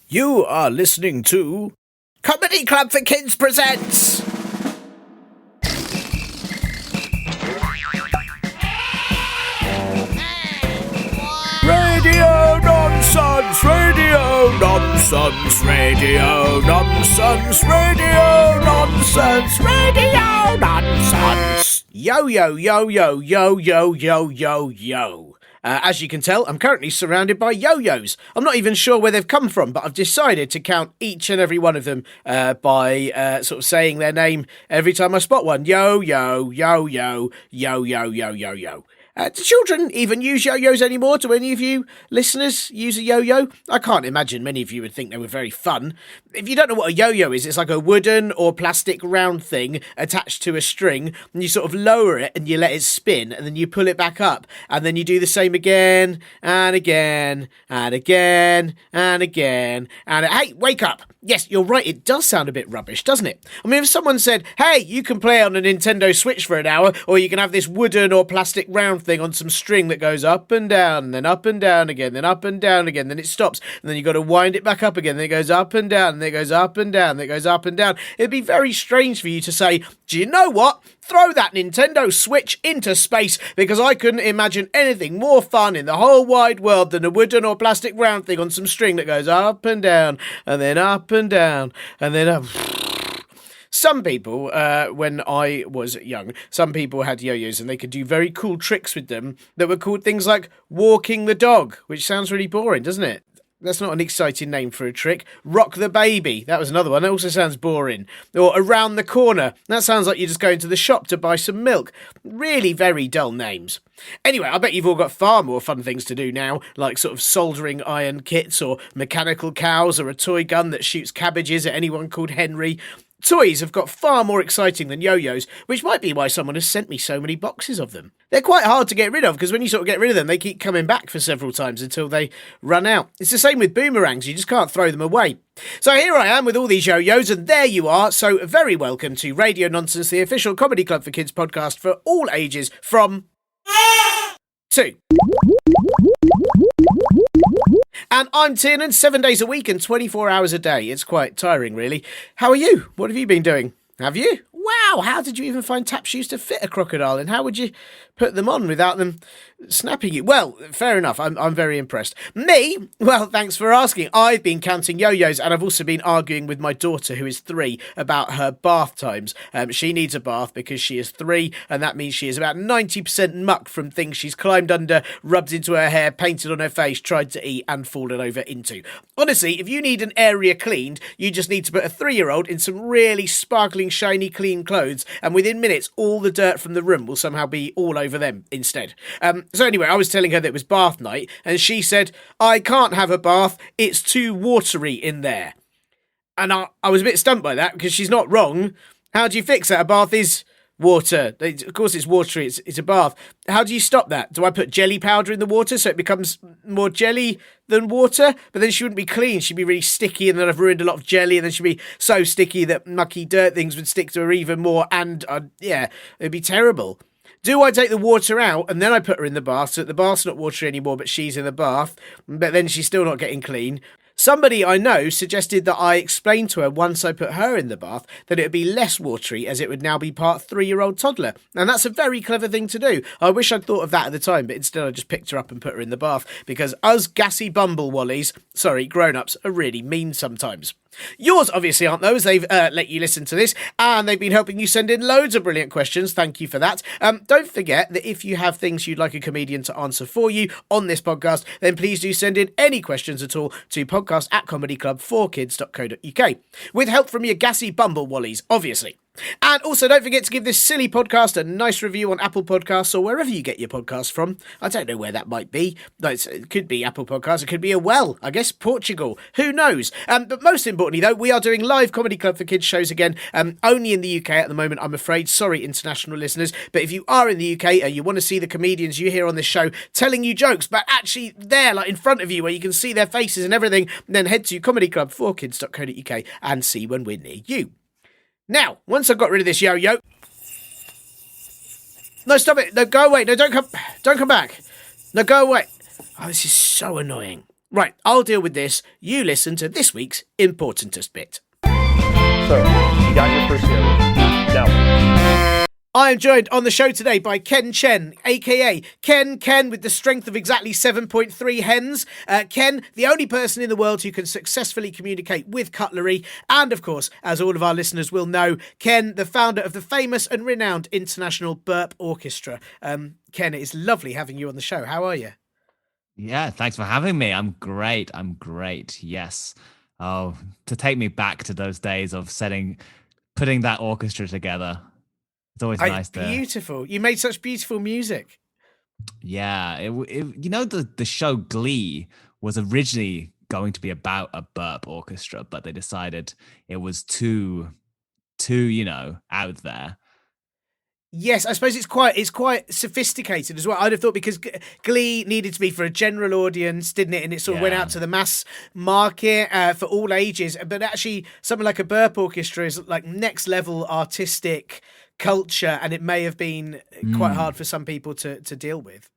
You are listening to Comedy Club for Kids presents Radio Nonsense, Radio Nonsense, Radio Nonsense, Radio Nonsense, Radio Nonsense. Yo, yo, yo, yo, yo, yo, yo, yo, yo. As you can tell, I'm currently surrounded by yo-yos. I'm not even sure where they've come from, but I've decided to count each and every one of them by sort of saying their name every time I spot one. Yo-yo, yo-yo, yo-yo, yo-yo, yo. Do children even use yo-yos anymore? Do any of you listeners use a yo-yo? I can't imagine many of you would think they were very fun. If you don't know what a yo-yo is, it's like a wooden or plastic round thing attached to a string, and you sort of lower it and you let it spin, and then you pull it back up, and then you do the same again, and again, and again, and again, and hey, wake up! Yes, you're right, it does sound a bit rubbish, doesn't it? I mean, if someone said, hey, you can play on a Nintendo Switch for an hour, or you can have this wooden or plastic round thing on some string that goes up and down, then up and down again, then up and down again, then it stops, and then you got to wind it back up again, then it goes up and down, and then it goes up and down, then it goes up and down. It'd be very strange for you to say, do you know what? Throw that Nintendo Switch into space, because I couldn't imagine anything more fun in the whole wide world than a wooden or plastic round thing on some string that goes up and down, and then up and down, and then up. Some people, when I was young, some people had yo-yos and they could do very cool tricks with them that were called things like walking the dog, which sounds really boring, doesn't it? That's not an exciting name for a trick. Rock the baby. That was another one. That also sounds boring. Or around the corner. That sounds like you're just going to the shop to buy some milk. Really very dull names. Anyway, I bet you've all got far more fun things to do now, like sort of soldering iron kits or mechanical cows or a toy gun that shoots cabbages at anyone called Henry. Toys have got far more exciting than yo-yos, which might be why someone has sent me so many boxes of them. They're quite hard to get rid of, because when you sort of get rid of them, they keep coming back for several times until they run out. It's the same with boomerangs, you just can't throw them away. So here I am with all these yo-yos, and there you are. So very welcome to Radio Nonsense, the official Comedy Club for Kids podcast for all ages from 2. And I'm Tiernan, 7 days a week and 24 hours a day. It's quite tiring, really. How are you? What have you been doing? Have you? Wow, how did you even find tap shoes to fit a crocodile? And how would you put them on without them snapping you? Well, fair enough. I'm very impressed. Me? Well, thanks for asking. I've been counting yo-yos, and I've also been arguing with my daughter, who is 3, about her bath times. She needs a bath because she is 3, and that means she is about 90% muck from things she's climbed under, rubbed into her hair, painted on her face, tried to eat, and fallen over into. Honestly, if you need an area cleaned, you just need to put a 3-year-old in some really sparkling, shiny, clean clothes, and within minutes, all the dirt from the room will somehow be all over them instead. So anyway, I was telling her that it was bath night, and she said, I can't have a bath, it's too watery in there. And I was a bit stumped by that, because she's not wrong. How do you fix that? A bath is water. Of course it's watery, it's a bath. How do you stop that? Do I put jelly powder in the water so it becomes more jelly than water? But then she wouldn't be clean, she'd be really sticky, and then I've ruined a lot of jelly, and then she'd be so sticky that mucky dirt things would stick to her even more, and yeah, it'd be terrible. Do I take the water out and then I put her in the bath so that the bath's not watery anymore but she's in the bath, but then she's still not getting clean? Somebody I know suggested that I explain to her once I put her in the bath that it would be less watery, as it would now be part 3-year-old toddler. And that's a very clever thing to do. I wish I'd thought of that at the time, but instead I just picked her up and put her in the bath, because us gassy bumblewallies, grown-ups, are really mean sometimes. Yours obviously aren't those. They've let you listen to this, and they've been helping you send in loads of brilliant questions. Thank you for that. Don't forget that if you have things you'd like a comedian to answer for you on this podcast, then please do send in any questions at all to podcast@comedyclub4kids.co.uk, with help from your gassy bumblewallies, obviously. And also, don't forget to give this silly podcast a nice review on Apple Podcasts or wherever you get your podcasts from. I don't know where that might be. It could be Apple Podcasts. It could be I guess Portugal. Who knows? But most importantly, though, we are doing live Comedy Club for Kids shows again, only in the UK at the moment, I'm afraid. Sorry, international listeners. But if you are in the UK and you want to see the comedians you hear on this show telling you jokes, but actually there, like in front of you, where you can see their faces and everything, then head to comedyclub4kids.co.uk and see when we're near you. Now, once I've got rid of this yo-yo... No, stop it. No, go away. No, don't come back. No, go away. Oh, this is so annoying. Right, I'll deal with this. You listen to this week's Importantest Bit. So, you got your first hero. Now, I am joined on the show today by Cheng, aka Ken with the strength of exactly 7.3 hens. Ken, the only person in the world who can successfully communicate with cutlery. And of course, as all of our listeners will know, Ken, the founder of the famous and renowned International Burp Orchestra. Ken, it is lovely having you on the show. How are you? Yeah, thanks for having me. I'm great. Yes. Oh, to take me back to those days of putting that orchestra together. It's always nice to. Beautiful. You made such beautiful music. Yeah, the show Glee was originally going to be about a burp orchestra, but they decided it was too out there. Yes, I suppose it's quite sophisticated as well. I'd have thought because Glee needed to be for a general audience, didn't it? And it sort of went out to the mass market for all ages. But actually, something like a burp orchestra is like next level artistic culture, and it may have been quite hard for some people to deal with.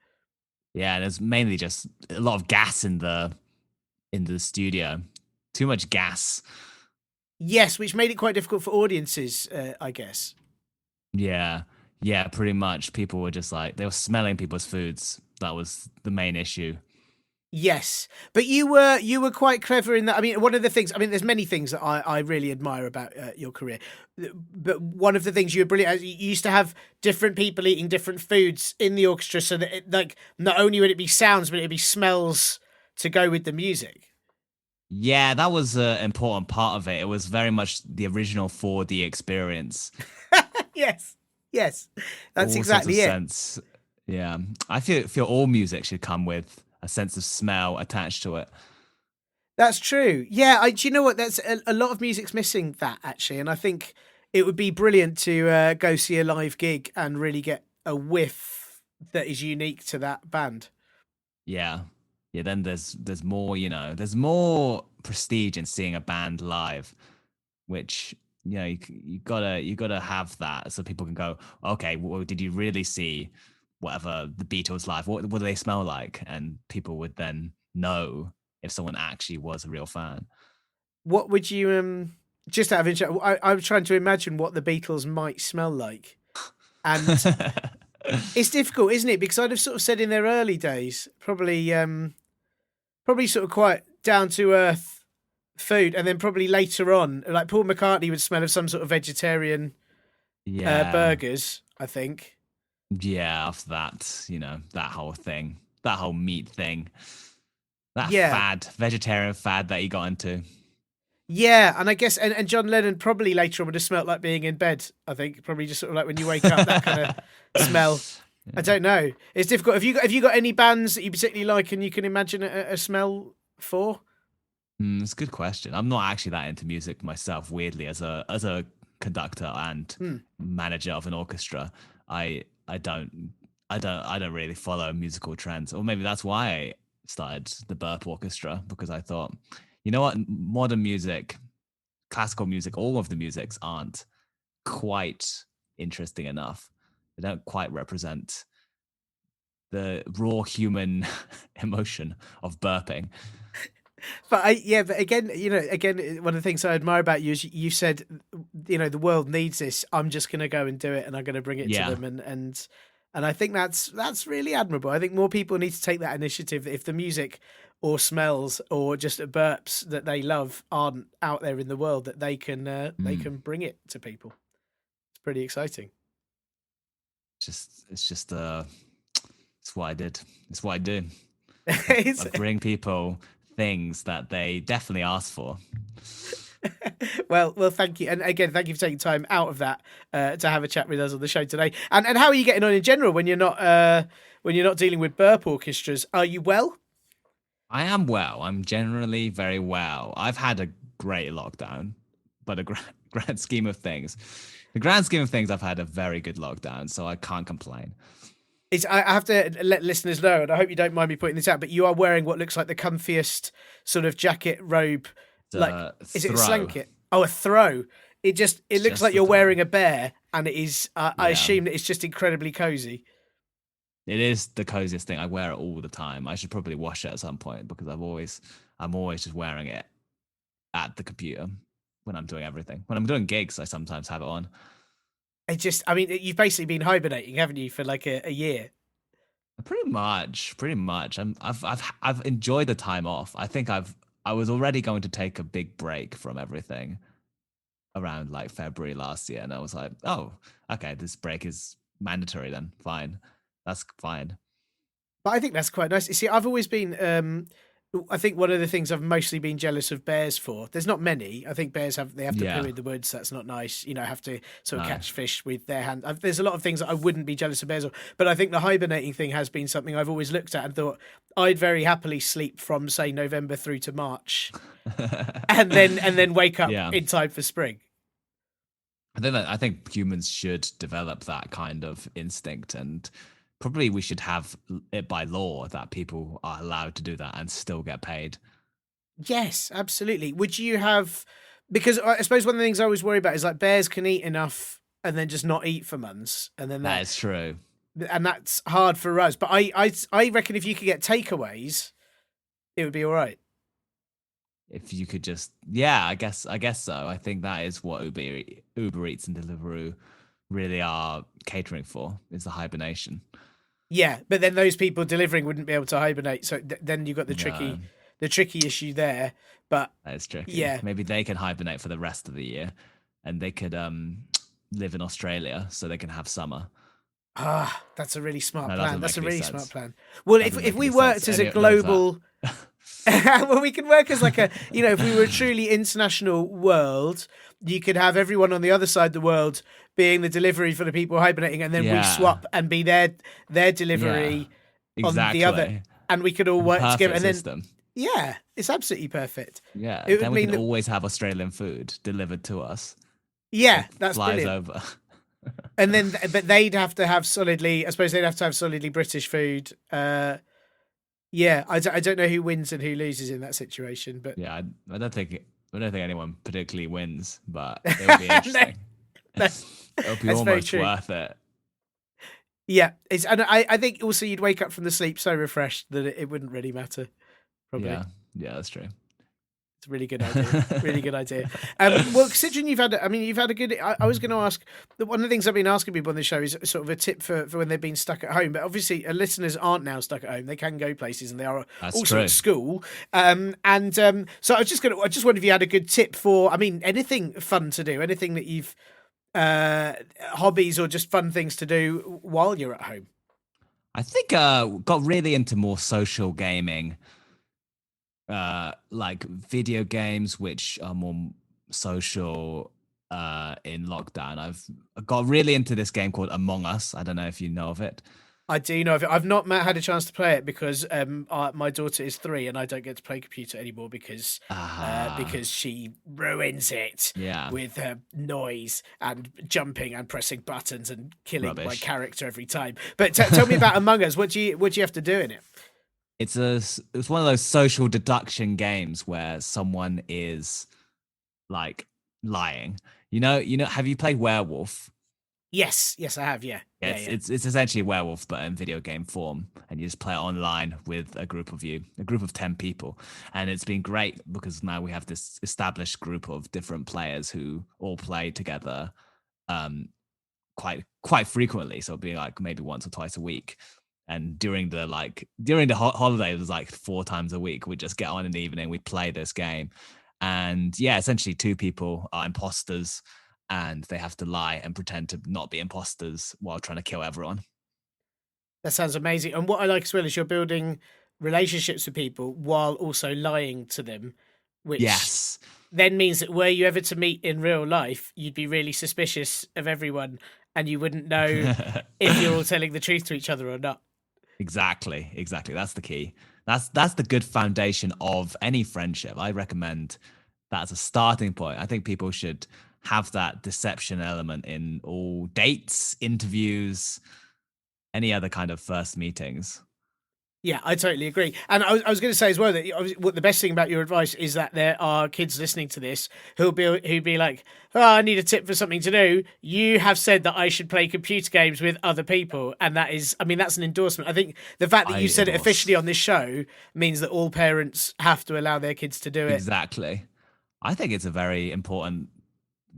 Yeah, and it's mainly just a lot of gas in the studio. Too much gas. Yes, which made it quite difficult for audiences, I guess. Yeah, pretty much. People were just like, they were smelling people's foods. That was the main issue. Yes, but you were quite clever in that. I mean, one of the things, there's many things that I really admire about your career, but one of the things you were brilliant. You used to have different people eating different foods in the orchestra, so that not only would it be sounds, but it'd be smells to go with the music. Yeah, that was an important part of it. It was very much the original 4D experience. Yes, that's all exactly sorts of it. Sense. Yeah, I feel all music should come with a sense of smell attached to it. That's true. Yeah, do you know what? That's a lot of music's missing that actually, and I think it would be brilliant to go see a live gig and really get a whiff that is unique to that band. Yeah. Then there's more. There's more prestige in seeing a band live, which you gotta have that so people can go, okay, well, did you really see whatever the Beatles live? What do they smell like? And people would then know if someone actually was a real fan. What would you just out of interest? I was trying to imagine what the Beatles might smell like, and it's difficult, isn't it? Because I'd have sort of said in their early days, probably sort of quite down to earth food, and then probably later on, like Paul McCartney would smell of some sort of vegetarian burgers, I think. Yeah, after that, that whole thing, that whole meat thing, that vegetarian fad that he got into. Yeah, and I guess, and John Lennon probably later on would have smelled like being in bed, I think. Probably just sort of like when you wake up, that kind of smell. Yeah. I don't know. It's difficult. Have you got any bands that you particularly like and you can imagine a smell for? It's a good question. I'm not actually that into music myself, weirdly, as a conductor and manager of an orchestra. I don't really follow musical trends, or maybe that's why I started the Burp Orchestra, because I thought, you know what, modern music, classical music, all of the musics aren't quite interesting enough. They don't quite represent the raw human emotion of burping. But again, one of the things I admire about you is you said, the world needs this. I'm just going to go and do it, and I'm going to bring it to them, and I think that's really admirable. I think more people need to take that initiative. That if the music or smells or just burps that they love aren't out there in the world, that they can bring it to people. It's pretty exciting. It's what I did. It's what I do. I bring people things that they definitely ask for. well, thank you, and again, thank you for taking time out of that to have a chat with us on the show today. And how are you getting on in general when you're not dealing with burp orchestras? Are you well? I am well. I'm generally very well. I've had a great lockdown, but the grand scheme of things, I've had a very good lockdown, so I can't complain. I have to let listeners know, and I hope you don't mind me pointing this out, but you are wearing what looks like the comfiest sort of jacket robe. Is it a slanket? Oh, a throw. It looks like you're wearing a bear, and it is. I assume that it's just incredibly cozy. It is the coziest thing. I wear it all the time. I should probably wash it at some point because I'm always just wearing it at the computer when I'm doing everything. When I'm doing gigs, I sometimes have it on. I mean, you've basically been hibernating, haven't you, for like a year? Pretty much, pretty much. I've enjoyed the time off. I was already going to take a big break from everything around like February last year, and I was like, oh, okay, this break is mandatory then. Fine, that's fine. But I think that's quite nice. You see, I've always been. I think one of the things I've mostly been jealous of bears for. There's not many. I think bears have to Yeah. poo in the woods. That's not nice. You know, have to sort of No. catch fish with their hand. There's a lot of things that I wouldn't be jealous of bears of. But I think the hibernating thing has been something I've always looked at and thought I'd very happily sleep from say November through to March, and then wake up Yeah. in time for spring. I think humans should develop that kind of instinct, and probably we should have it by law that people are allowed to do that and still get paid. Yes, absolutely. Would you have? Because I suppose one of the things I always worry about is like bears can eat enough and then just not eat for months, and then That is true. and that's hard for us. But I reckon if you could get takeaways, it would be all right. If you could just, yeah, I guess so. I think that is what Uber Eats and Deliveroo really are catering for, is the hibernation. Yeah, but then those people delivering wouldn't be able to hibernate, so then you've got the No. tricky issue there. But That is tricky. Yeah. Maybe they can hibernate for the rest of the year, and they could live in Australia so they can have summer. that's a really smart No, that plan. doesn't That's a make any really sense. smart plan. Well, Doesn't if make we any worked sense. as a Any- there's that. global, well, we can work as like a, if we were a truly international world, you could have everyone on the other side of the world being the delivery for the people hibernating, and then we Yeah. swap and be their delivery on Exactly. the other, and we could all work Perfect together. And then, system. yeah, it's absolutely perfect. Yeah. It would Then we mean can that- always have Australian food delivered to us. Yeah, that's Flies brilliant. over. And then, but they'd have to have solidly. I suppose they'd have to have solidly British food. Yeah, I don't know who wins and who loses in that situation, but Yeah, I don't think anyone particularly wins, but it'll be interesting. that's It'll be very almost true. worth it. yeah, it's. And I think also you'd wake up from the sleep so refreshed that it wouldn't really matter. Probably. Yeah, that's true. It's a really good idea. Really good idea. Well, considering you've had a good. I was going to ask. One of the things I've been asking people on the show is sort of a tip for when they've been stuck at home. But obviously, listeners aren't now stuck at home. They can go places, and they are That's also true. at school. So I just wondered if you had a good tip for. I mean, anything fun to do, anything that you've hobbies or just fun things to do while you're at home. I think got really into more social gaming, like video games, which are more social in lockdown. I've got really into this game called Among Us. I don't know if you know of it. I do know of it. I've not had a chance to play it because my daughter is 3 and I don't get to play computer anymore because she ruins it Yeah. with noise and jumping and pressing buttons and killing my Rubbish. character every time. But tell me about Among Us. What do you have to do in it? It's one of those social deduction games where someone is like lying. You know, have you played Werewolf? Yes, I have. Yeah. It's essentially Werewolf, but in video game form, and you just play it online with a group of 10 people, and it's been great because now we have this established group of different players who all play together, quite frequently. So it'll be like maybe once or twice a week, and during the holiday, it was like 4 times a week. We just get on in the evening, we play this game, and yeah, essentially 2 people are imposters. And they have to lie and pretend to not be imposters while trying to kill everyone. That sounds amazing. And what I like as well is you're building relationships with people while also lying to them, which Yes. then means that were you ever to meet in real life, you'd be really suspicious of everyone and you wouldn't know if you're all telling the truth to each other or not. Exactly. That's the key. That's the good foundation of any friendship. I recommend that as a starting point. I think people should have that deception element in all dates, interviews, any other kind of first meetings. Yeah, I totally agree. And I was going to say as well that what the best thing about your advice is that there are kids listening to this who'd be like, "Oh, I need a tip for something to do." You have said that I should play computer games with other people, and that is, I mean, that's an endorsement. I think the fact that I you said it endorse. officially on this show means that all parents have to allow their kids to do it. Exactly. I think it's a very important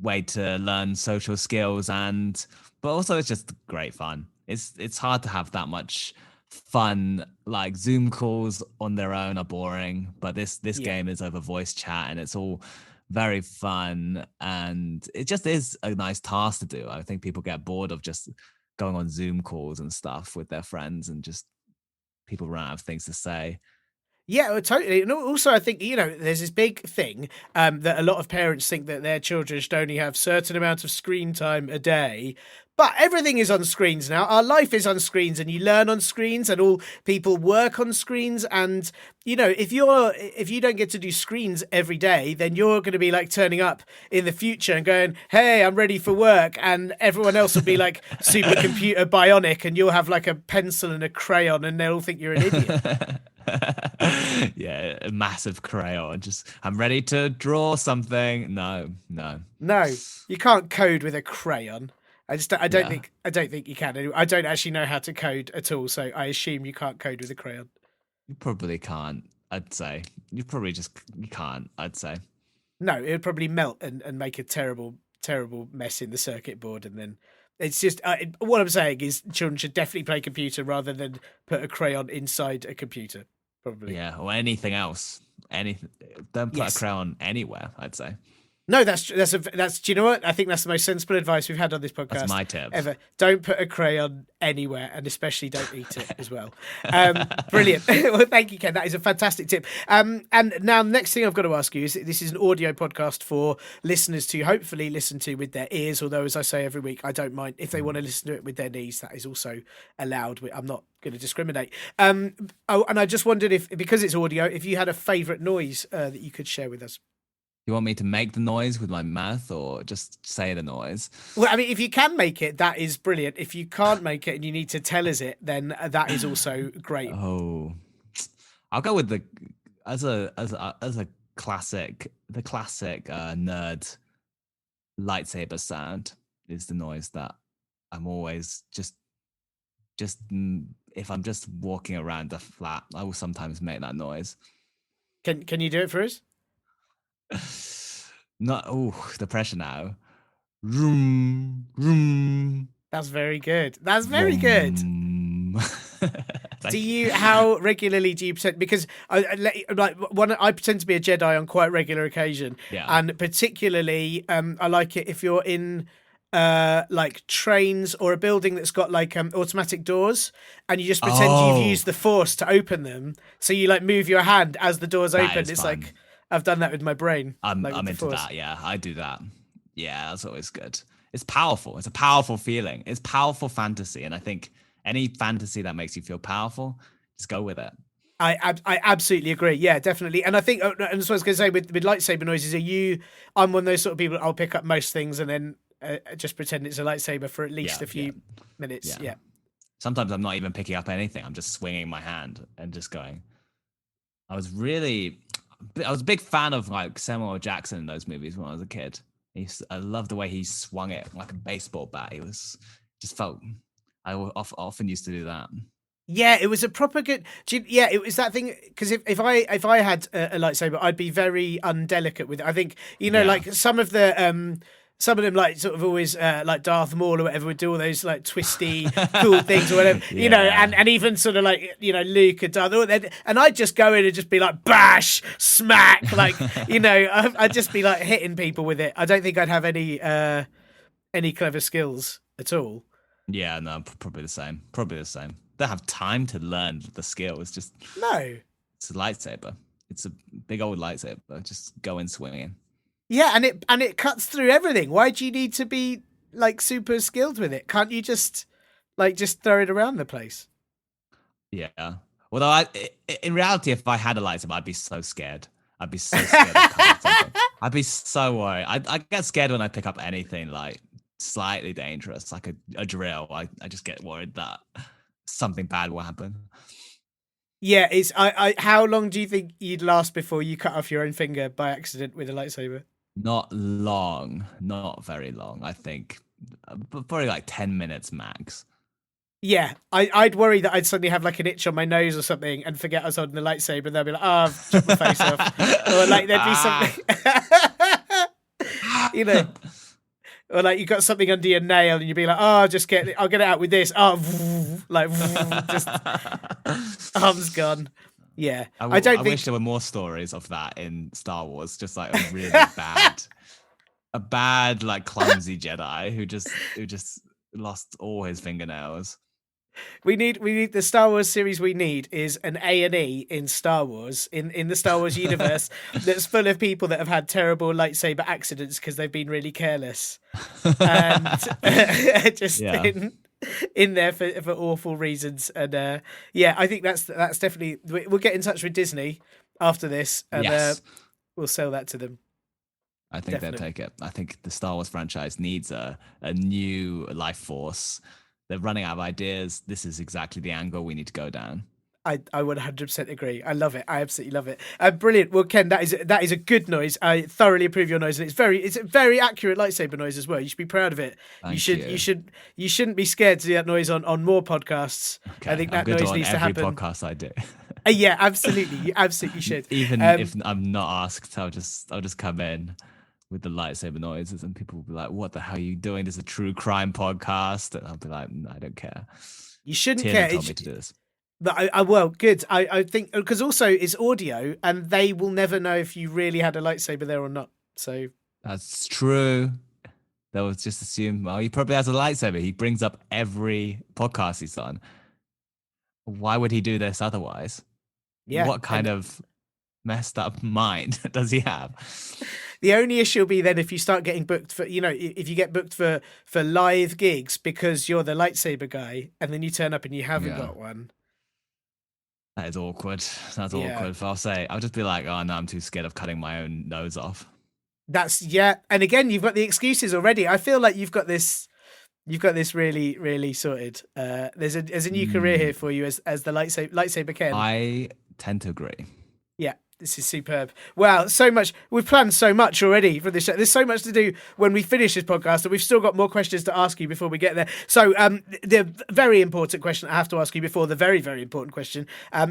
way to learn social skills, and but also it's just great fun. It's hard to have that much fun. Like Zoom calls on their own are boring, but this Yeah. game is over voice chat and it's all very fun, and it just is a nice task to do. I think people get bored of just going on Zoom calls and stuff with their friends, and just people run out of things to say. Yeah, well, totally. And also, I think, there's this big thing that a lot of parents think that their children should only have certain amount of screen time a day. But everything is on screens now. Our life is on screens, and you learn on screens, and all people work on screens. And if you don't get to do screens every day, then you're going to be like turning up in the future and going, "Hey, I'm ready for work," and everyone else will be like supercomputer bionic, and you'll have like a pencil and a crayon, and they'll all think you're an idiot. Yeah, a massive crayon. Just I'm ready to draw something. No, no. No, you can't code with a crayon. I don't Yeah, think you can. I don't actually know how to code at all, so I assume you can't code with a crayon. you probably can't. I'd say you probably just you can't. I'd say. No, it would probably melt and make a terrible mess in the circuit board, and then it's just what I'm saying is children should definitely play computer rather than put a crayon inside a computer. Probably. Yeah, or anything else. Anything. Don't put a Yes. crayon anywhere. I'd say No, that's. Do you know what? I think that's the most sensible advice we've had on this that's podcast my tip. ever. Don't put a crayon anywhere, and especially don't eat it as well. Brilliant. Well, thank you, Ken. That is a fantastic tip. And now, the next thing I've got to ask you is: this is an audio podcast for listeners to hopefully listen to with their ears. Although, as I say every week, I don't mind if they want to listen to it with their knees. That is also allowed. I'm not going to discriminate. Oh, and I just wondered if, because it's audio, if you had a favourite noise that you could share with us. You want me to make the noise with my mouth or just say the noise? Well, I mean, if you can make it, that is brilliant. If you can't make it and you need to tell us it, then that is also great. Oh, I'll go with the as a classic, the classic nerd lightsaber sound is the noise that I'm always just if I'm just walking around the flat, I will sometimes make that noise. Can you do it for us? Not the pressure now. Room, room, That's very good. That's very good. boom. Do Thank you. you? How regularly do you pretend? Because I pretend to be a Jedi on quite regular occasion, Yeah. and particularly I like it if you're in like trains or a building that's got like automatic doors, and you just pretend you've used the Force to open them. So you like move your hand as the doors That open. is It's fun. like I've done that with my brain. I'm like with I'm the into Force. that. Yeah, I do that. Yeah, that's always good. It's powerful. It's a powerful feeling. It's powerful fantasy, and I think any fantasy that makes you feel powerful, just go with it. I absolutely agree. Yeah, definitely. And I think, and that's what I was going to say with lightsaber noises. Are you? I'm one of those sort of people. I'll pick up most things and then just pretend it's a lightsaber for at least Yeah, a few minutes. yeah. Yeah. Sometimes I'm not even picking up anything. I'm just swinging my hand and just going. I was a big fan of like Samuel L. Jackson in those movies when I was a kid. I loved the way he swung it like a baseball bat. He was just felt. Often used to do that. Yeah, it was a proper good. Yeah, it was that thing because if I had a lightsaber, I'd be very undelicate with it. I think Yeah. like some of them like sort of always like Darth Maul or whatever would do all those like twisty cool things or whatever, Yeah. and even sort of like Luke and Darth, and I'd just go in and just be like bash, smack, like I'd just be like hitting people with it. I don't think I'd have any clever skills at all. Yeah, no, probably the same. Probably the same. They have time to learn the skill. It's just No. it's a lightsaber. It's a big old lightsaber. Just go in swinging. Yeah, and it cuts through everything. Why do you need to be like super skilled with it? Can't you just throw it around the place? Yeah. Although in reality, if I had a lightsaber, I'd be so scared. I'd be so scared. Of picking something. I'd be so worried. I get scared when I pick up anything like slightly dangerous, like a drill. I just get worried that something bad will happen. Yeah, it's how long do you think you'd last before you cut off your own finger by accident with a lightsaber? Not long, not very long. I think, but probably like 10 minutes max. Yeah, I'd worry that I'd suddenly have like an itch on my nose or something and forget I was holding the lightsaber and they'll be like, oh, I've chopped my face off. Or like there'd be something, you know, or like you got something under your nail and you'd be like, oh, I'll get it out with this. Oh, like just arm's gone. Yeah, I don't think. wish there were more stories of that in Star Wars. Just like a really bad, like clumsy Jedi who just lost all his fingernails. We need the Star Wars series. We need is an A&E in Star Wars in the Star Wars universe that's full of people that have had terrible lightsaber accidents because they've been really careless and just in there for awful reasons. And yeah, I think that's definitely. We'll get in touch with Disney after this and we'll sell that to them. I think they'll take it. I think the Star Wars franchise needs a new life force. They're running out of ideas. This is exactly the angle we need to go down. I 100% agree. I love it. I absolutely love it. Brilliant. Well, Ken, that is a good noise. I thoroughly approve your noise, and it's a very accurate lightsaber noise as well. You should be proud of it. You shouldn't be scared to do that noise on more podcasts. Okay, I think that noise needs to happen. Every podcast I do. Yeah, absolutely. You absolutely should. Even if I'm not asked, I'll just come in with the lightsaber noises, and people will be like, "What the hell are you doing? This is a true crime podcast." And I'll be like, "I don't care." You shouldn't Tiernan care. told me to do this. But well, good. I think because also it's audio, and they will never know if you really had a lightsaber there or not. So that's true. They'll just assume, well, he probably has a lightsaber. He brings up every podcast he's on. Why would he do this otherwise? Yeah. What kind of messed up mind does he have? The only issue will be then if you start getting booked for, if you get booked for live gigs because you're the lightsaber guy and then you turn up and you haven't got one. That is awkward. That's awkward. I'll just be like, oh no, I'm too scared of cutting my own nose off. And again, you've got the excuses already. I feel like you've got this really, really sorted. There's a new career here for you as the lightsaber Ken. I tend to agree. Yeah. This is superb. Wow, so much. We've planned so much already for this show. There's so much to do when we finish this podcast, and we've still got more questions to ask you before we get there. So the very important question I have to ask you before the very, very important question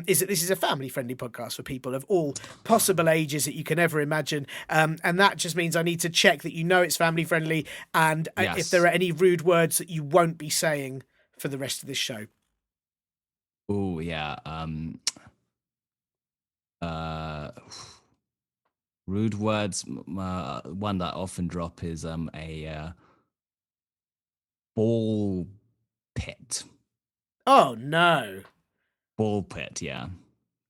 is that this is a family-friendly podcast for people of all possible ages that you can ever imagine. And that just means I need to check that you know it's family-friendly and if there are any rude words that you won't be saying for the rest of this show. Oh, yeah. Rude words. One that I often drop is a ball pit. Oh no! Ball pit, yeah.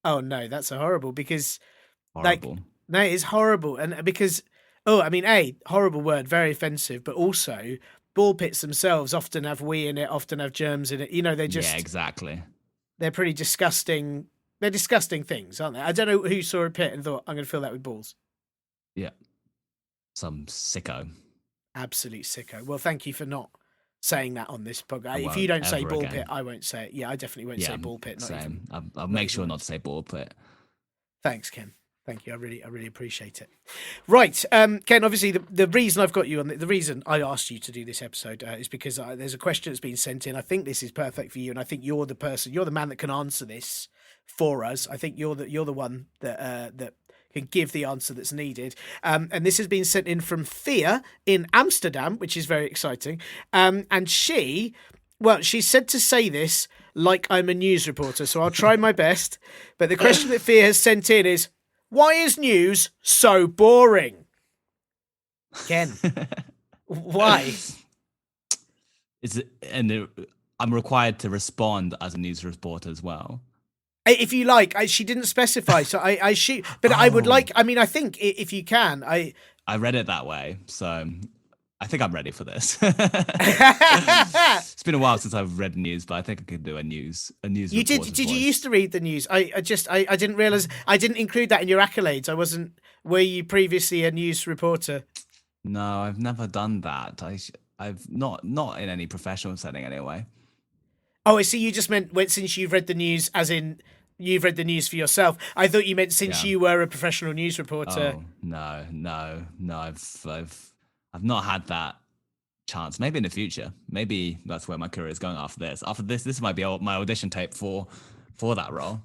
Oh no, that's horrible because horrible. No, it's horrible, and because horrible word, very offensive, but also ball pits themselves often have wee in it, often have germs in it. They just exactly. They're pretty disgusting. They're disgusting things, aren't they? I don't know who saw a pit and thought, I'm going to fill that with balls. Yeah. Some sicko. Absolute sicko. Well, thank you for not saying that on this podcast. If you don't say ball pit, I won't say it. Yeah, I definitely won't say ball pit. Same. I'll make sure not to say ball pit. Thanks, Ken. Thank you. I really appreciate it. Right, Ken. Obviously, the reason I've got you on the reason I asked you to do this episode is because there's a question that's been sent in. I think this is perfect for you, and I think you're the man that can answer this for us. I think you're the one that can give the answer that's needed. And this has been sent in from Thea in Amsterdam, which is very exciting. And she said to say this like I'm a news reporter, so I'll try my best. But the question that Thea has sent in is, why is news so boring? Ken, why? I'm required to respond as a news reporter as well. If you like, she didn't specify, so I would like. I mean, I think if you can, I read it that way, so I think I'm ready for this. It's been a while since I've read news, but I think I could do a news. You did? Did you used to read the news? I didn't realize. I didn't include that in your accolades. I wasn't. Were you previously a news reporter? No, I've never done that. I've not in any professional setting anyway. Oh, I see. You just meant since you've read the news, as in you've read the news for yourself. I thought you meant since Yeah. you were a professional news reporter. Oh no. I've not had that chance. Maybe in the future. Maybe that's where my career is going after this. After this might be my audition tape for that role.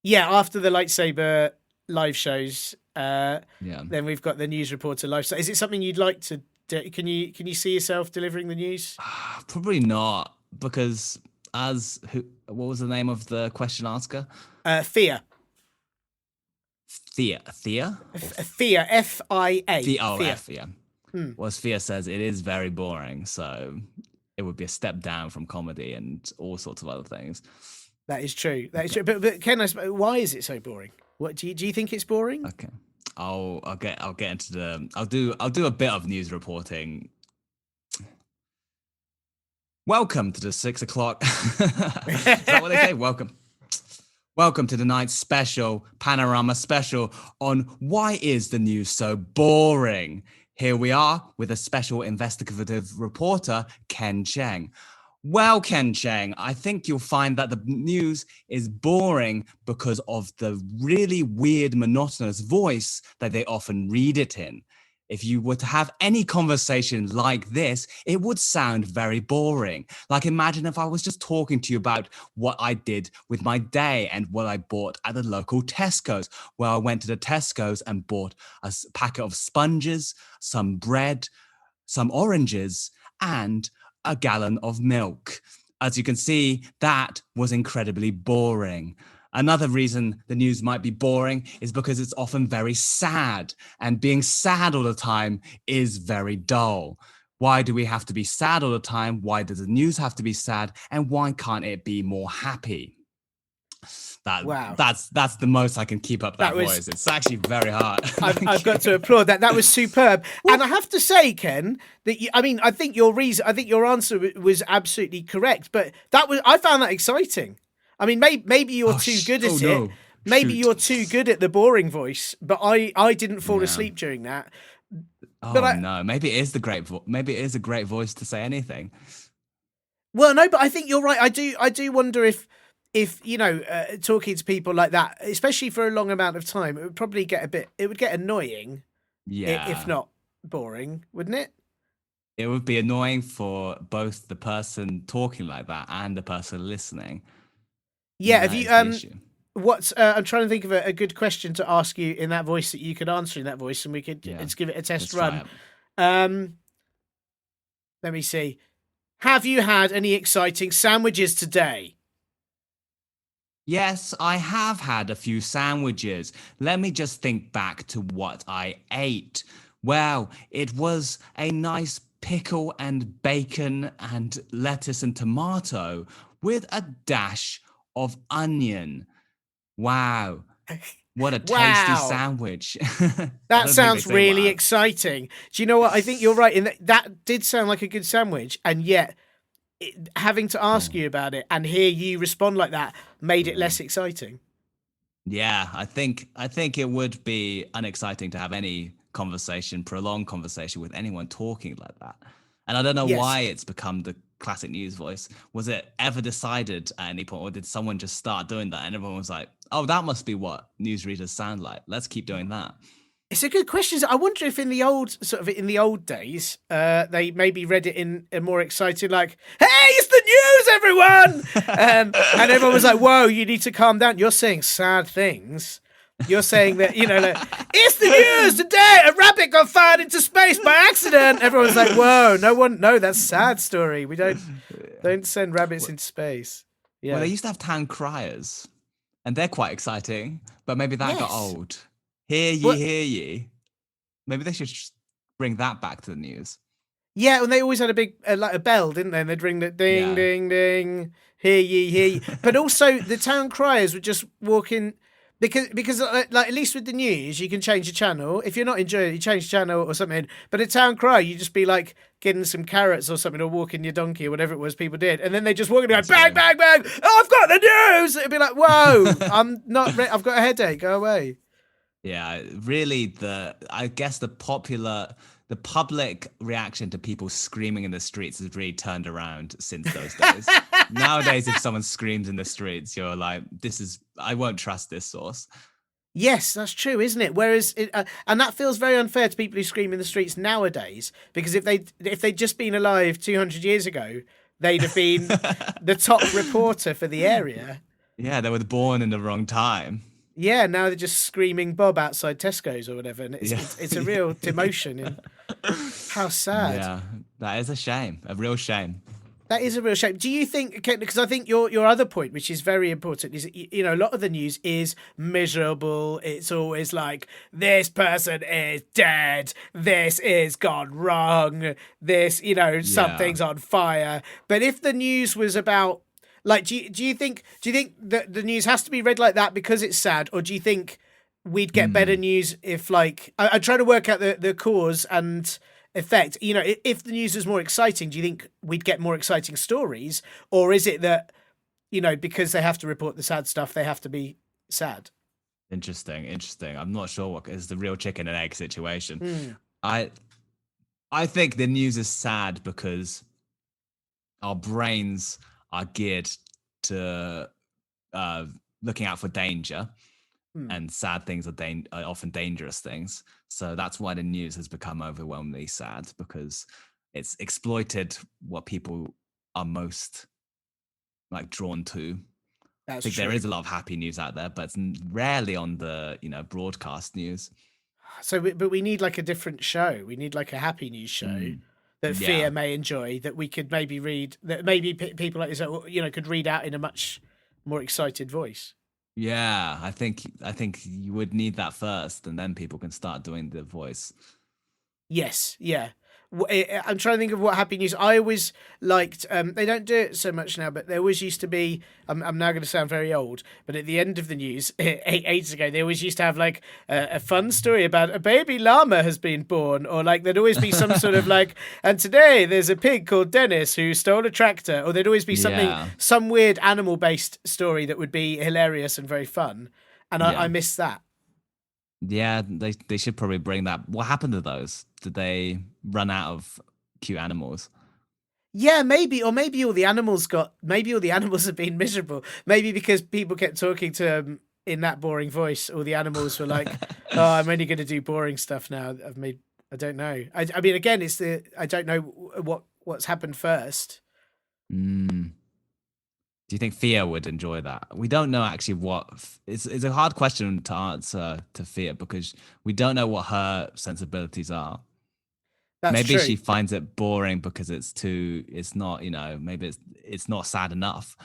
Yeah, after the lightsaber live shows, Yeah. then we've got the news reporter live. So is it something you'd like to do? Can you see yourself delivering the news? Probably not, because what was the name of the question asker? Thea. Thea? Thea, Fia. Thea. F, yeah. Well, as Thea says, it is very boring, so it would be a step down from comedy and all sorts of other things. That is true. But Ken, why is it so boring? What do you think it's boring? Okay, I'll get into the. I'll do a bit of news reporting. Welcome to the 6 o'clock. Is that what they say? Welcome to the night's special, panorama special on why is the news so boring? Here we are with a special investigative reporter, Ken Cheng. Well, Ken Cheng, I think you'll find that the news is boring because of the really weird, monotonous voice that they often read it in. If you were to have any conversation like this, it would sound very boring. Like, imagine if I was just talking to you about what I did with my day and what I bought at the local Tesco's. Well, I went to the Tesco's and bought a packet of sponges, some bread, some oranges, and a gallon of milk. As you can see, that was incredibly boring. Another reason the news might be boring is because it's often very sad, and being sad all the time is very dull. Why do we have to be sad all the time? Why does the news have to be sad? And why can't it be more happy? Wow. That's the most I can keep up that voice. It's actually very hard. I've got to applaud that. That was superb. And I have to say, Ken, that I think your answer was absolutely correct. But I found that exciting. I mean, maybe you're too good at it. Maybe you're too good at the boring voice. But I didn't fall asleep during that. No, maybe it is maybe it is a great voice to say anything. Well, no, but I think you're right. I do wonder if talking to people like that, especially for a long amount of time, it would probably get annoying. Yeah. If not boring, wouldn't it? It would be annoying for both the person talking like that and the person listening. Yeah. Have you I'm trying to think of a good question to ask you in that voice that you could answer in that voice, and we could let's give it a test run. Let me see. Have you had any exciting sandwiches today? Yes, I have had a few sandwiches. Let me just think back to what I ate. Well, it was a nice pickle and bacon and lettuce and tomato with a dash of onion. Wow. What a tasty sandwich. That sounds really exciting. Do you know what? I think you're right. That did sound like a good sandwich, and yet having to ask you about it and hear you respond like that made it less exciting. Yeah, I think it would be unexciting to have any prolonged conversation with anyone talking like that. And I don't know why it's become the classic news voice. Was it ever decided at any point, or did someone just start doing that and everyone was like, oh, that must be what newsreaders sound like. Let's keep doing that. It's a good question. I wonder if in the old days, they maybe read it in a more excited, like, "Hey, it's the news, everyone!" and everyone was like, "Whoa, you need to calm down. You're saying sad things. You're saying that, like, it's the news today. A rabbit got fired into space by accident." Everyone's like, "Whoa, no, that's a sad story. We don't send rabbits into space." Yeah. Well, they used to have town criers, and they're quite exciting, but maybe that got old. Hear ye. Maybe they should just bring that back to the news. Yeah, and they always had a big like a bell, didn't they? And they'd ring the ding, ding, ding. Hear ye. But also the town criers would just walk in because like at least with the news you can change the channel. If you're not enjoying it, you change the channel or something. But a town crier, you just be like getting some carrots or something, or walking your donkey or whatever it was people did, and then they just walk in and go bang, bang, bang. Oh, I've got the news. It'd be like, whoa, I'm not. I've got a headache. Go away. Yeah, really I guess the public reaction to people screaming in the streets has really turned around since those days. Nowadays, if someone screams in the streets, you're like, I won't trust this source. Yes, that's true, isn't it? Whereas, and that feels very unfair to people who scream in the streets nowadays, because if they'd just been alive 200 years ago, they'd have been the top reporter for the area. Yeah, they were born in the wrong time. Yeah, now they're just screaming Bob outside Tesco's or whatever, and Yeah. it's a real demotion. And how sad. Yeah, that is a shame, a real shame. That is a real shame. Do you think? Because I think your other point, which is very important, is a lot of the news is miserable. It's always like, this person is dead. This is gone wrong. This, something's on fire. But if the news was about, like, do you think that the news has to be read like that because it's sad, or do you think we'd get better news if, like, I try to work out the cause and effect. If the news was more exciting, do you think we'd get more exciting stories, or is it that because they have to report the sad stuff, they have to be sad? Interesting. I'm not sure what is the real chicken and egg situation. I think the news is sad because our brains are geared to looking out for danger, and sad things are often dangerous things. So that's why the news has become overwhelmingly sad, because it's exploited what people are most like drawn to. That's I think true. there is a lot of happy news out there, but it's rarely on the broadcast news. So, but we need like a different show. We need like a happy news show that Fear may enjoy, that we could maybe read, that maybe people like this, could read out in a much more excited voice. Yeah, I think you would need that first, and then people can start doing the voice. Yes, yeah. I'm trying to think of what happy news I always liked. They don't do it so much now, but there always used to be. I'm now going to sound very old, but at the end of the news, ages ago, they always used to have like a fun story about a baby llama has been born, or like there'd always be some sort of like, and today there's a pig called Dennis who stole a tractor, or there'd always be some weird animal based story that would be hilarious and very fun, and I miss that. Yeah, they should probably bring that. What happened to those? Did they run out of cute animals? Yeah, maybe, or maybe all the animals have been miserable. Maybe because people kept talking to them in that boring voice, all the animals were like, "Oh, I'm only going to do boring stuff now. I don't know. I mean, again, I don't know what's happened first." Do you think Fia would enjoy that? We don't know actually what. It's a hard question to answer to Fia, because we don't know what her sensibilities are. Maybe true. she finds it boring because it's not, maybe it's not sad enough.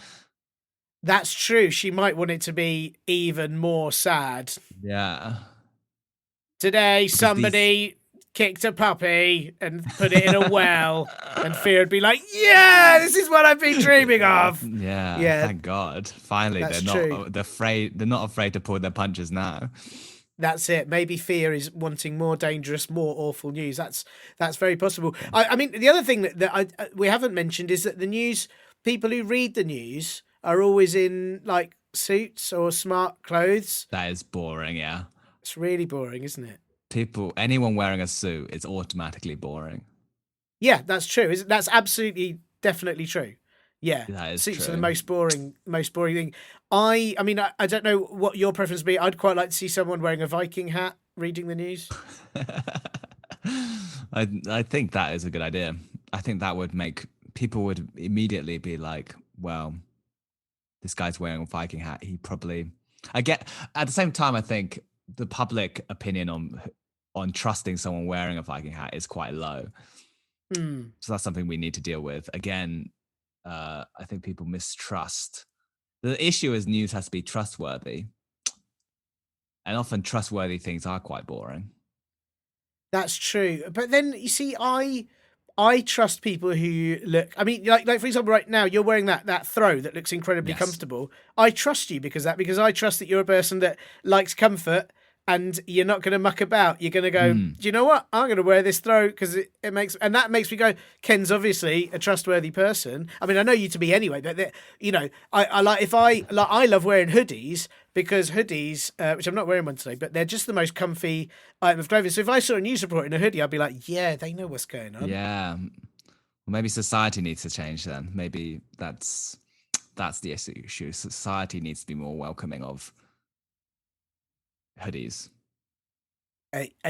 That's true. She might want it to be even more sad. Yeah. Today, somebody kicked a puppy and put it in a well, and Fia would be like, "Yeah, this is what I've been dreaming of." Yeah. Thank God. Finally, That's they're true. not afraid to pull their punches now. That's it. Maybe Fia is wanting more dangerous, more awful news. That's very possible. I mean, the other thing that we haven't mentioned is that the news people who read the news are always in like suits or smart clothes. That is boring. Yeah, it's really boring, isn't it? Anyone wearing a suit, it's automatically boring. Yeah, that's true. That's absolutely, definitely true. Yeah, that is suits true. are the most boring thing. I mean, I don't know what your preference would be. I'd quite like to see someone wearing a Viking hat reading the news. I think that is a good idea. I think that would make people would immediately be like, well, this guy's wearing a Viking hat. He probably. At the same time, I think the public opinion on trusting someone wearing a Viking hat is quite low. So that's something we need to deal with. Again, I think people mistrust. The issue is news has to be trustworthy. And often trustworthy things are quite boring. That's true. But then, you see, I trust people who look... I mean, like for example, right now, you're wearing that throw that looks incredibly comfortable. I trust you because I trust that you're a person that likes comfort and you're not going to muck about. You're going to go, do you know what? I'm going to wear this throat because it makes, and that makes me go, Ken's obviously a trustworthy person. I mean, I know you to be anyway, but you know, I love wearing hoodies because hoodies, which I'm not wearing one today, but they're just the most comfy item of clothing. So if I saw a news report in a hoodie, I'd be like, yeah, they know what's going on. Yeah. Well, maybe society needs to change then. Maybe that's the issue. Society needs to be more welcoming of hoodies.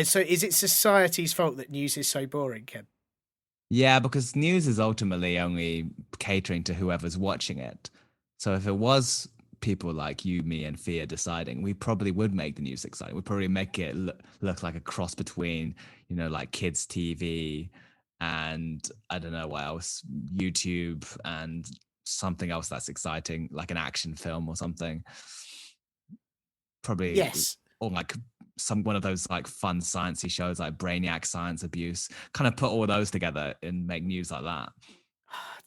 So is it society's fault that news is so boring, Ken? Yeah, because news is ultimately only catering to whoever's watching it. So if it was people like you, me, and Fia deciding, we probably would make the news exciting. We'd probably make it look like a cross between, you know, like kids' TV and I don't know what else, YouTube and something else that's exciting, like an action film or something. Probably, yes, or like one of those like fun sciencey shows like Brainiac Science Abuse. Kind of put all those together and make news like that.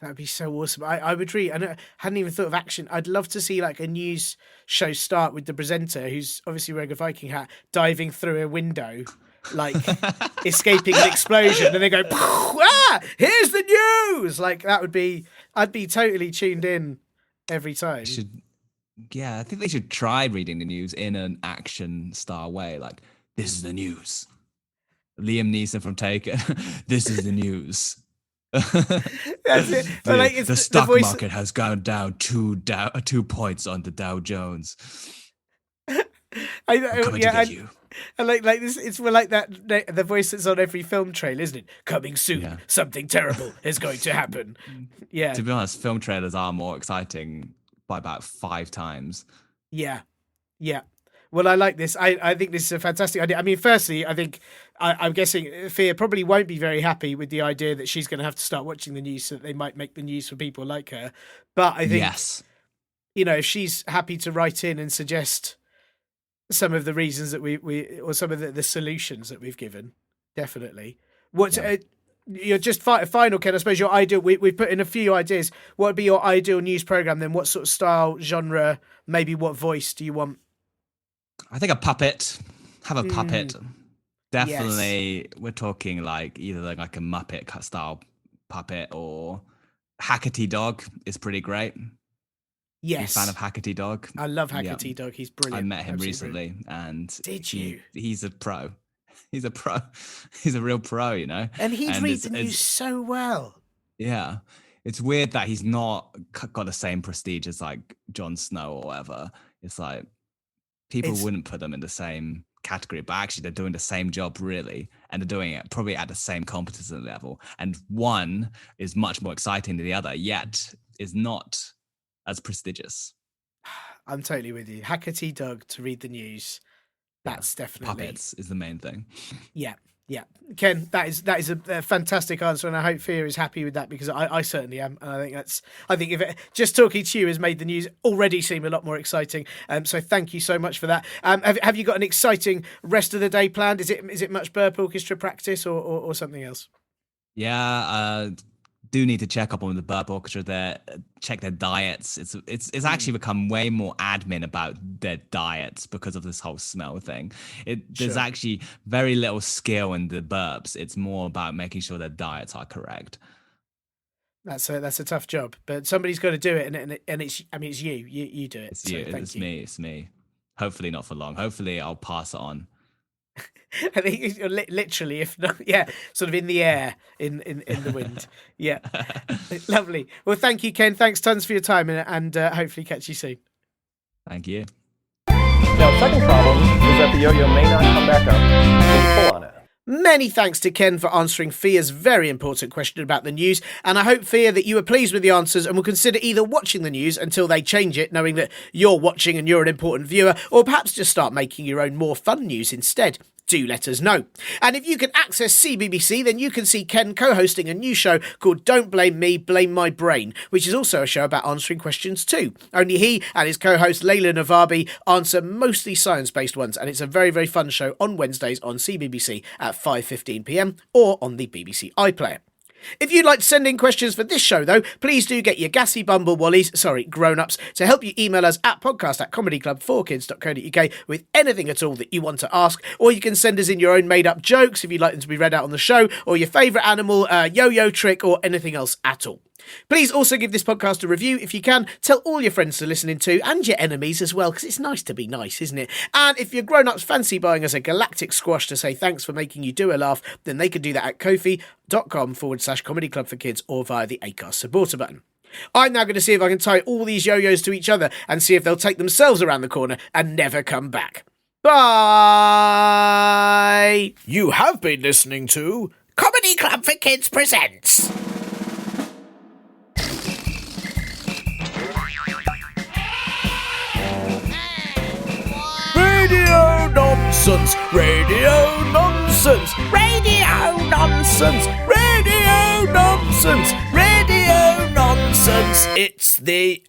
That'd be so awesome. I would really, I hadn't even thought of action. I'd love to see like a news show start with the presenter, who's obviously wearing a Viking hat, diving through a window, like escaping an explosion, and they go, ah, here's the news. Like that would be, I'd be totally tuned in every time. Yeah, I think they should try reading the news in an action style way. Like, this is the news. Liam Neeson from Taken. This is the news. That's it. The stock market has gone down 2 points on the Dow Jones. I'm coming to get you. And like this, it's more like that. The voice that's on every film trailer, isn't it? Coming soon, something terrible is going to happen. Yeah. To be honest, film trailers are more exciting by about 5 times. Yeah. Well, I like this. I think this is a fantastic idea. I mean, firstly, I think I'm guessing Fia probably won't be very happy with the idea that she's going to have to start watching the news so that they might make the news for people like her. But I think, you know, if she's happy to write in and suggest some of the reasons that we or some of the solutions that we've given, definitely. You're just final, Ken. I suppose your ideal. We've put in a few ideas. What would be your ideal news program then? What sort of style, genre, maybe what voice do you want? I think a puppet. Have a puppet. Definitely, we're talking like either like a Muppet style puppet or Hackety Dog is pretty great. Yes, I'm a fan of Hackety Dog. I love Hackety Dog. He's brilliant. I met him recently, and did you? He's a pro. He's a pro. He's a real pro, you know. And he reads the news so well. Yeah. It's weird that he's not got the same prestige as like Jon Snow or whatever. It's like people wouldn't put them in the same category, but actually they're doing the same job really. And they're doing it probably at the same competency level. And one is much more exciting than the other, yet is not as prestigious. I'm totally with you. Hackety Dog to read the news. That's definitely puppets is the main thing. Yeah. Ken, that is a fantastic answer, and I hope Fia is happy with that because I certainly am, and I think if just talking to you has made the news already seem a lot more exciting. So thank you so much for that. Have you got an exciting rest of the day planned? Is it much burp orchestra practice or something else? Yeah. Do need to check up on the burp orchestra there, check their diets. It's actually become way more admin about their diets because of this whole smell thing. There's actually very little skill in the burps. It's more about making sure their diets are correct. That's a tough job, but somebody's got to do it, and it's you do it. It's me. Hopefully not for long. Hopefully I'll pass it on. I think literally, if not, sort of in the air, in the wind. Yeah, lovely. Well, thank you, Ken. Thanks tons for your time, and hopefully catch you soon. Thank you. Now, second problem is that the yo-yo may not come back up when you pull on it. Many thanks to Ken for answering Fia's very important question about the news, and I hope, Fia, that you are pleased with the answers and will consider either watching the news until they change it, knowing that you're watching and you're an important viewer, or perhaps just start making your own more fun news instead. Do let us know. And if you can access CBBC, then you can see Ken co-hosting a new show called Don't Blame Me, Blame My Brain, which is also a show about answering questions too. Only he and his co-host Layla Navabi answer mostly science-based ones, and it's a very, very fun show on Wednesdays on CBBC at 5:15 p.m. or on the BBC iPlayer. If you'd like to send in questions for this show, though, please do get your gassy grown-ups, to help you email us at podcast@comedyclub4kids.co.uk with anything at all that you want to ask, or you can send us in your own made-up jokes if you'd like them to be read out on the show, or your favourite animal, yo-yo trick, or anything else at all. Please also give this podcast a review if you can. Tell all your friends to listen to and your enemies as well, because it's nice to be nice, isn't it? And if your grown-ups fancy buying us a galactic squash to say thanks for making you do a laugh, then they can do that at kofi.com/Comedy Club for Kids or via the Acast supporter button. I'm now going to see if I can tie all these yo-yos to each other and see if they'll take themselves around the corner and never come back. Bye! You have been listening to Comedy Club for Kids presents... Radio Nonsense, Radio Nonsense, Radio Nonsense, Radio Nonsense, Radio Nonsense. It's the